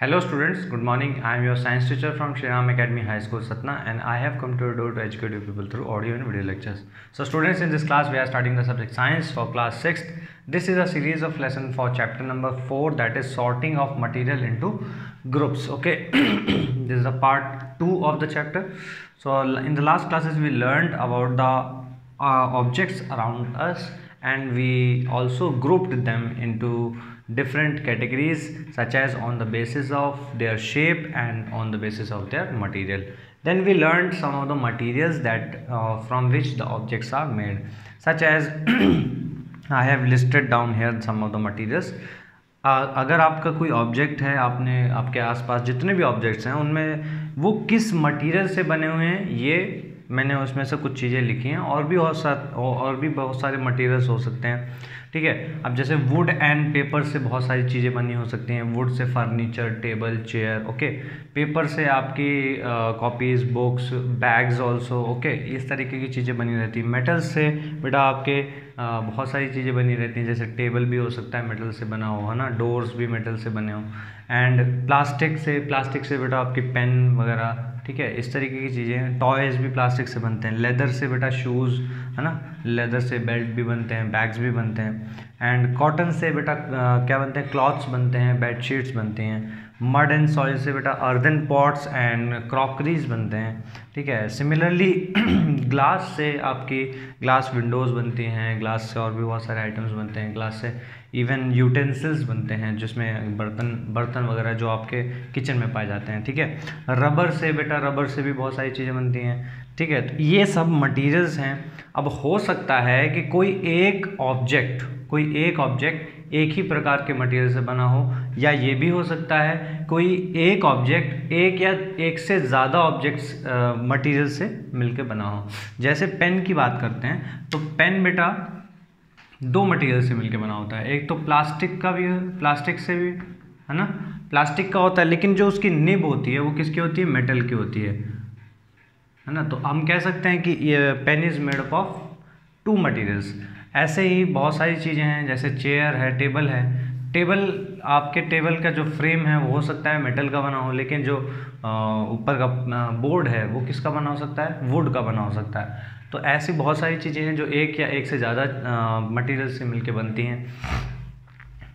Hello students, good morning. I am your science teacher from Shri Ram Academy High School Satna, and I have come to your door to educate you people through audio and video lectures. So students, in this class we are starting the subject science for class 6th. This is a series of lesson for chapter number 4, that is sorting of material into groups. Okay, this is a part 2 of the chapter. So in the last classes we learned about the objects around us, and we also grouped them into different categories such as on the basis of their shape and on the basis of their material. Then we learned some of the materials that from which the objects are made, such as I have listed down here some of the materials. अगर आपका कोई object है, आपके आसपास जितने भी objects हैं उनमें वो किस मटेरियल से बने हुए हैं, ये मैंने उसमें से कुछ चीज़ें लिखी हैं। और भी बहुत सारे मटेरियल्स हो सकते हैं, ठीक है। अब जैसे वुड एंड पेपर से बहुत सारी चीज़ें बनी हो सकती हैं। Would say furniture, table, chair, okay. Paper से आपकी copies, books, bags also, okay. इस तरीके की चीज़ें बनी रहती हैं। मेटल से बेटा आपके बहुत सारी चीज़ें बनी रहती हैं, जैसे टेबल भी हो सकता है मेटल से बना हो, है ना। डोर्स भी मेटल से बने हो। एंड प्लास्टिक से बेटा आपकी पेन वगैरह, ठीक है, इस तरीके की चीज़ें। टॉयज़ भी प्लास्टिक से बनते हैं। लेदर से बेटा शूज़, है ना, लेदर से बेल्ट भी बनते हैं, बैग्स भी बनते हैं। एंड कॉटन से बेटा क्या बनते हैं, क्लॉथ्स बनते हैं, बेडशीट्स बनती हैं। मड एंड सॉइल से बेटा अर्दन पॉट्स एंड क्रॉकरीज बनते हैं, ठीक है। सिमिलरली ग्लास से आपकी ग्लास विंडोज़ बनती हैं। ग्लास से और भी बहुत सारे आइटम्स बनते हैं। ग्लास से इवन यूटेंसिल्स बनते हैं, जिसमें बर्तन वगैरह जो आपके किचन में पाए जाते हैं, ठीक है। रबर से भी बहुत सारी चीज़ें बनती हैं, ठीक है। तो ये सब मटेरियल्स हैं। अब हो सकता है कि कोई एक ऑब्जेक्ट एक ही प्रकार के मटेरियल से बना हो, या ये भी हो सकता है कोई एक ऑब्जेक्ट एक या एक से ज़्यादा ऑब्जेक्ट्स मटेरियल से मिलके बना हो। जैसे पेन की बात करते हैं तो पेन बेटा दो मटेरियल से मिलके बना होता है। एक तो प्लास्टिक से भी, है ना, प्लास्टिक का होता है, लेकिन जो उसकी निब होती है वो किसकी होती है, मेटल की होती है ना। तो हम कह सकते हैं कि ये pen is made up of two materials. ऐसे ही बहुत सारी चीज़ें हैं, जैसे चेयर है, टेबल है। आपके टेबल का जो फ्रेम है वो हो सकता है मेटल का बना हो, लेकिन जो ऊपर का बोर्ड है वो किसका बना हो सकता है, वुड का बना हो सकता है। तो ऐसी बहुत सारी चीज़ें हैं जो एक या एक से ज़्यादा मटेरियल से मिलके बनती हैं।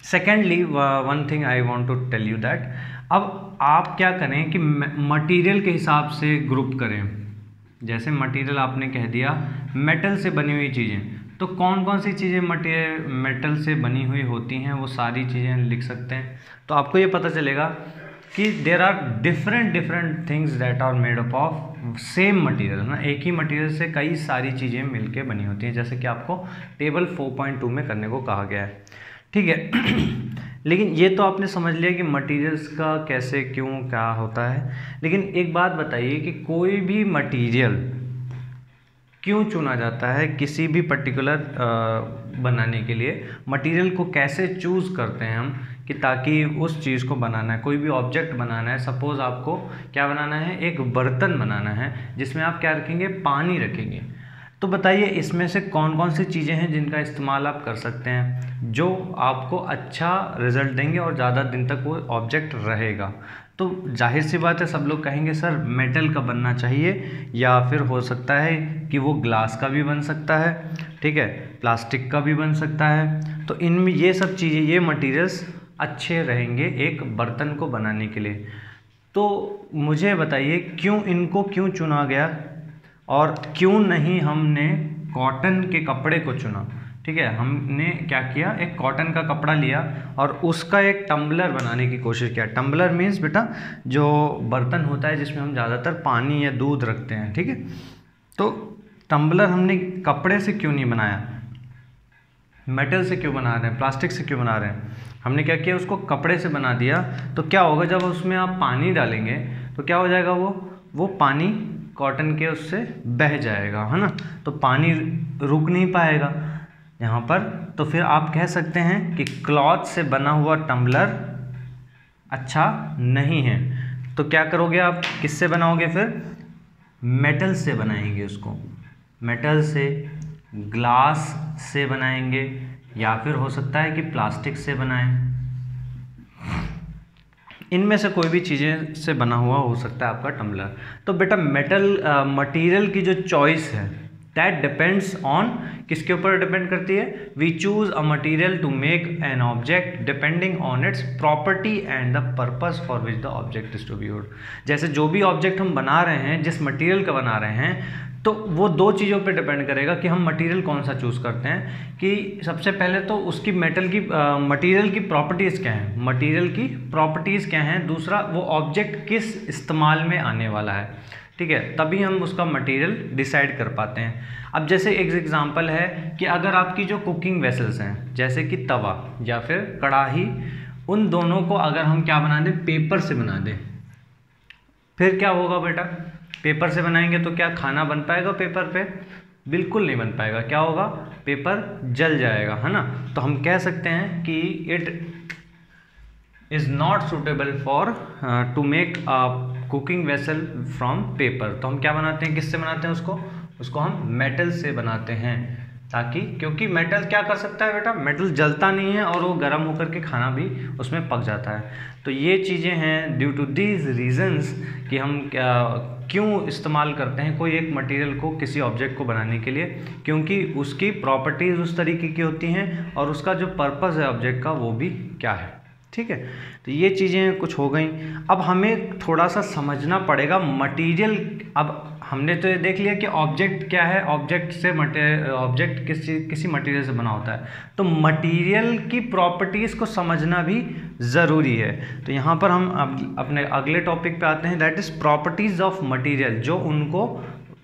Secondly, one thing I want to tell you that, अब आप क्या करें कि मटेरियल के हिसाब से ग्रुप करें। जैसे मटेरियल आपने कह दिया मेटल से बनी हुई चीज़ें, तो कौन कौन सी चीज़ें मेटल से बनी हुई होती हैं वो सारी चीज़ें लिख सकते हैं। तो आपको ये पता चलेगा कि there are different things that are made up of same material, ना। एक ही मटेरियल से कई सारी चीज़ें मिलके बनी होती हैं, जैसे कि आपको टेबल 4.2 में करने को कहा गया है, ठीक है। लेकिन ये तो आपने समझ लिया कि मटेरियल्स का कैसे क्यों क्या होता है। लेकिन एक बात बताइए कि कोई भी मटेरियल क्यों चुना जाता है किसी भी पर्टिकुलर बनाने के लिए। मटेरियल को कैसे चूज़ करते हैं हम कि ताकि उस चीज़ को बनाना है, कोई भी ऑब्जेक्ट बनाना है। सपोज़ आपको क्या बनाना है, एक बर्तन बनाना है जिसमें आप क्या रखेंगे, पानी रखेंगे। तो बताइए इसमें से कौन कौन सी चीज़ें हैं जिनका इस्तेमाल आप कर सकते हैं जो आपको अच्छा रिजल्ट देंगे और ज़्यादा दिन तक वो ऑब्जेक्ट रहेगा। तो जाहिर सी बात है, सब लोग कहेंगे सर मेटल का बनना चाहिए, या फिर हो सकता है कि वो ग्लास का भी बन सकता है, ठीक है, प्लास्टिक का भी बन सकता है। तो इनमें ये सब चीज़ें, ये मटेरियल्स अच्छे रहेंगे एक बर्तन को बनाने के लिए। तो मुझे बताइए क्यों चुना गया, और क्यों नहीं हमने कॉटन के कपड़े को चुना, ठीक है। हमने क्या किया, एक कॉटन का कपड़ा लिया और उसका एक टम्बलर बनाने की कोशिश किया। टम्बलर मीन्स बेटा जो बर्तन होता है जिसमें हम ज़्यादातर पानी या दूध रखते हैं, ठीक है। तो टम्बलर हमने कपड़े से क्यों नहीं बनाया, मेटल से क्यों बना रहे हैं, प्लास्टिक से क्यों बना रहे हैं। हमने क्या किया, उसको कपड़े से बना दिया। तो क्या होगा, जब उसमें आप पानी डालेंगे तो क्या हो जाएगा, वो पानी कॉटन के उससे बह जाएगा, है ना। तो पानी रुक नहीं पाएगा यहाँ पर। तो फिर आप कह सकते हैं कि क्लॉथ से बना हुआ टम्बलर अच्छा नहीं है। तो क्या करोगे आप, किससे बनाओगे फिर, मेटल से बनाएंगे उसको। मेटल से, ग्लास से बनाएंगे, या फिर हो सकता है कि प्लास्टिक से बनाएं। इनमें से कोई भी चीज़ें से बना हुआ हो सकता है आपका टम्बलर। तो बेटा मेटल मटेरियल की जो चॉइस है दैट डिपेंड्स ऑन, किसके ऊपर डिपेंड करती है? We choose a material to make an object depending on its property and the purpose for which the object is to be used. जैसे जो भी ऑब्जेक्ट हम बना रहे हैं, जिस मटेरियल का बना रहे हैं, तो वो दो चीज़ों पे डिपेंड करेगा कि हम मटेरियल कौन सा चूज़ करते हैं। कि सबसे पहले तो उसकी मटेरियल की प्रॉपर्टीज़ क्या हैं, मटेरियल की प्रॉपर्टीज़ क्या हैं, दूसरा वो ऑब्जेक्ट किस इस्तेमाल में आने वाला है, ठीक है, तभी हम उसका मटेरियल डिसाइड कर पाते हैं। अब जैसे एक एग्जांपल है कि अगर आपकी जो कुकिंग वेसल्स हैं, जैसे कि तवा या फिर कढ़ाई, उन दोनों को अगर हम क्या बना दें, पेपर से बना दें, फिर क्या होगा बेटा? पेपर से बनाएंगे तो क्या खाना बन पाएगा पेपर पे? बिल्कुल नहीं बन पाएगा। क्या होगा? पेपर जल जाएगा, है ना। तो हम कह सकते हैं कि it is not suitable for to make a cooking vessel from paper. तो हम क्या बनाते हैं, किससे बनाते हैं उसको हम मेटल से बनाते हैं, ताकि, क्योंकि मेटल क्या कर सकता है बेटा, मेटल जलता नहीं है और वो गर्म होकर के खाना भी उसमें पक जाता है। तो ये चीज़ें हैं ड्यू टू दीज रीजंस कि हम क्यों इस्तेमाल करते हैं कोई एक मटेरियल को किसी ऑब्जेक्ट को बनाने के लिए, क्योंकि उसकी प्रॉपर्टीज़ उस तरीके की होती हैं और उसका जो पर्पज़ है ऑब्जेक्ट का वो भी क्या है, ठीक है। तो ये चीज़ें कुछ हो गई। अब हमें थोड़ा सा समझना पड़ेगा मटेरियल। अब हमने तो ये देख लिया कि ऑब्जेक्ट क्या है, ऑब्जेक्ट किसी मटेरियल से बना होता है, तो मटेरियल की प्रॉपर्टीज़ को समझना भी ज़रूरी है। तो यहाँ पर हम अपने अगले टॉपिक पे आते हैं, that is properties of material, जो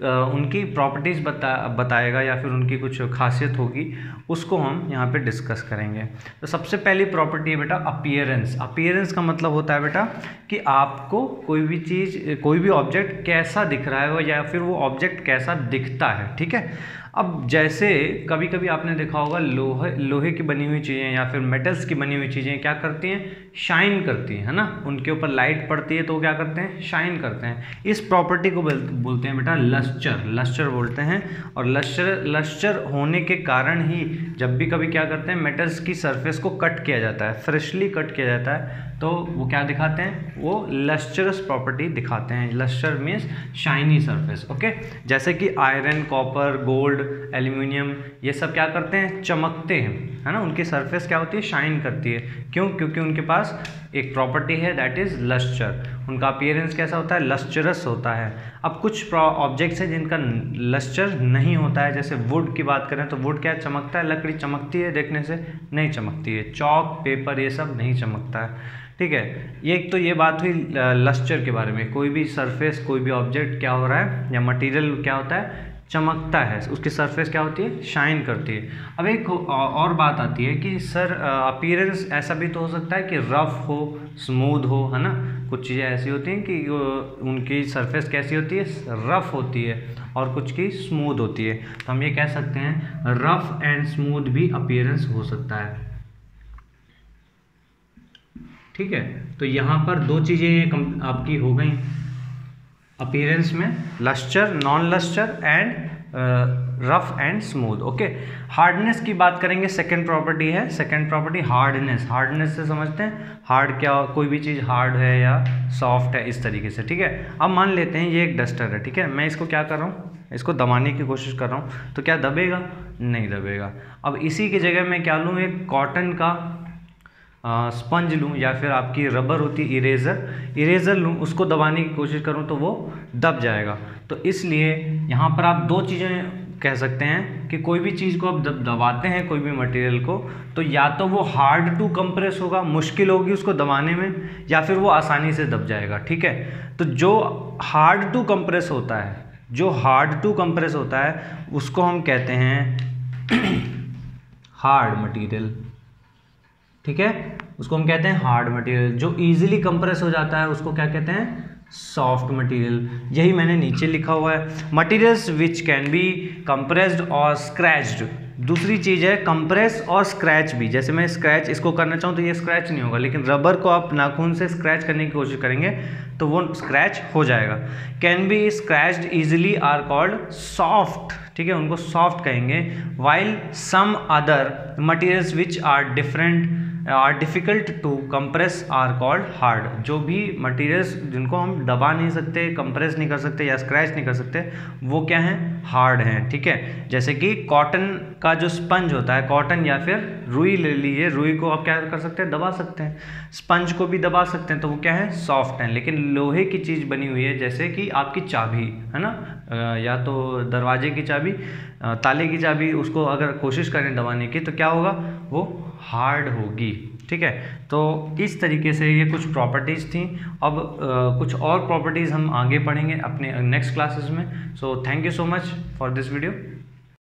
उनकी प्रॉपर्टीज़ बताएगा या फिर उनकी कुछ खासियत होगी, उसको हम यहाँ पे डिस्कस करेंगे। तो सबसे पहली प्रॉपर्टी है बेटा अपीयरेंस। अपीयरेंस का मतलब होता है बेटा कि आपको कोई भी चीज़, कोई भी ऑब्जेक्ट कैसा दिख रहा है या फिर वो ऑब्जेक्ट कैसा दिखता है, ठीक है। अब जैसे कभी कभी आपने देखा होगा लोहे की बनी हुई चीज़ें या फिर मेटल्स की बनी हुई चीज़ें क्या करती हैं, शाइन करती हैं, है ना। उनके ऊपर लाइट पड़ती है तो क्या करते हैं, शाइन करते हैं। इस प्रॉपर्टी को बोलते हैं बेटा लस्टर बोलते हैं। और लस्टर होने के कारण ही जब भी कभी क्या करते हैं, मेटल्स की सरफेस को कट किया जाता है, फ्रेशली कट किया जाता है, तो वो क्या दिखाते हैं, वो लस्टरस प्रॉपर्टी दिखाते हैं। Lustre means shiny surface, okay. जैसे कि आयरन, कॉपर, गोल्ड, एल्यूमिनियम, ये सब क्या करते हैं, चमकते हैं, है ना। उनकी सरफेस क्या होती है, शाइन करती है। क्यों? क्योंकि उनके पास एक प्रॉपर्टी है दैट इज़ लस्टर। उनका अपीयरेंस कैसा होता है, लस्टरस होता है। अब कुछ ऑब्जेक्ट्स हैं जिनका लस्टर नहीं होता है, जैसे वुड की बात करें तो वुड क्या चमकता है, लकड़ी चमकती है देखने से? नहीं चमकती है। चॉक, पेपर, ये सब नहीं चमकता है, ठीक है। तो ये बात हुई लस्टर के बारे में। कोई भी सरफेस, कोई भी ऑब्जेक्ट क्या हो रहा है या मटेरियल क्या होता है, चमकता है, उसकी सरफेस क्या होती है, शाइन करती है। अब एक और बात आती है कि सर अपीयरेंस ऐसा भी तो हो सकता है कि रफ हो, स्मूथ हो, है ना। कुछ चीज़ें ऐसी होती हैं कि उनकी सरफेस कैसी होती है, रफ होती है, और कुछ की स्मूथ होती है। तो हम ये कह सकते हैं रफ एंड स्मूथ भी अपीयरेंस हो सकता है, ठीक है। तो यहाँ पर दो चीज़ें आपकी हो गई अपीयरेंस में, lustre, non lustre and rough and smooth, okay. Hardness की बात करेंगे, सेकंड प्रॉपर्टी है, सेकंड प्रॉपर्टी हार्डनेस। हार्डनेस से समझते हैं हार्ड क्या, कोई भी चीज़ हार्ड है या सॉफ्ट है, इस तरीके से, ठीक है। अब मान लेते हैं ये एक डस्टर है, ठीक है। मैं इसको क्या कर रहा हूँ, इसको दबाने की कोशिश कर रहा हूँ, तो क्या दबेगा? नहीं दबेगा। अब इसी की जगह मैं क्या लूँ, एक कॉटन का स्पंज लूँ या फिर आपकी रबर होती है इरेज़र लूँ, उसको दबाने की कोशिश करूँ तो वो दब जाएगा। तो इसलिए यहाँ पर आप दो चीज़ें कह सकते हैं कि कोई भी चीज़ को आप दबाते हैं, कोई भी मटेरियल को, तो या तो वो हार्ड टू कंप्रेस होगा, मुश्किल होगी उसको दबाने में, या फिर वो आसानी से दब जाएगा, ठीक है। तो जो हार्ड टू कंप्रेस होता है, उसको हम कहते हैं हार्ड मटेरियल, ठीक है। उसको हम कहते हैं हार्ड मटेरियल। जो इजीली कंप्रेस हो जाता है उसको क्या कहते हैं, सॉफ्ट मटेरियल। यही मैंने नीचे लिखा हुआ है, materials which can be compressed और स्क्रैच्ड। दूसरी चीज़ है कंप्रेस और स्क्रैच भी। जैसे मैं स्क्रैच इसको करना चाहूँ तो ये स्क्रैच नहीं होगा, लेकिन रबर को आप नाखून से स्क्रैच करने की कोशिश करेंगे तो वो स्क्रैच हो जाएगा। Can be scratched easily are called soft, ठीक है, उनको सॉफ्ट कहेंगे। While some other materials which are different are difficult to compress are called hard. जो भी मटेरियल्स जिनको हम दबा नहीं सकते, कंप्रेस नहीं कर सकते या स्क्रैच नहीं कर सकते, वो क्या हैं, हार्ड हैं, ठीक है। जैसे कि कॉटन का जो स्पंज होता है, कॉटन या फिर रुई ले लीजिए, रुई को आप क्या कर सकते हैं, दबा सकते हैं, स्पंज को भी दबा सकते हैं, तो वो क्या है, सॉफ्ट हैं। लेकिन लोहे की चीज़ बनी हुई है, जैसे कि आपकी चाबी है ना, या तो दरवाजे की चाबी, ताले की चाबी, उसको अगर कोशिश करें दबाने की तो क्या होगा, वो हार्ड होगी, ठीक है। तो इस तरीके से ये कुछ प्रॉपर्टीज़ थी। अब कुछ और प्रॉपर्टीज़ हम आगे पढ़ेंगे अपने नेक्स्ट क्लासेस में। So thank you so much for this video.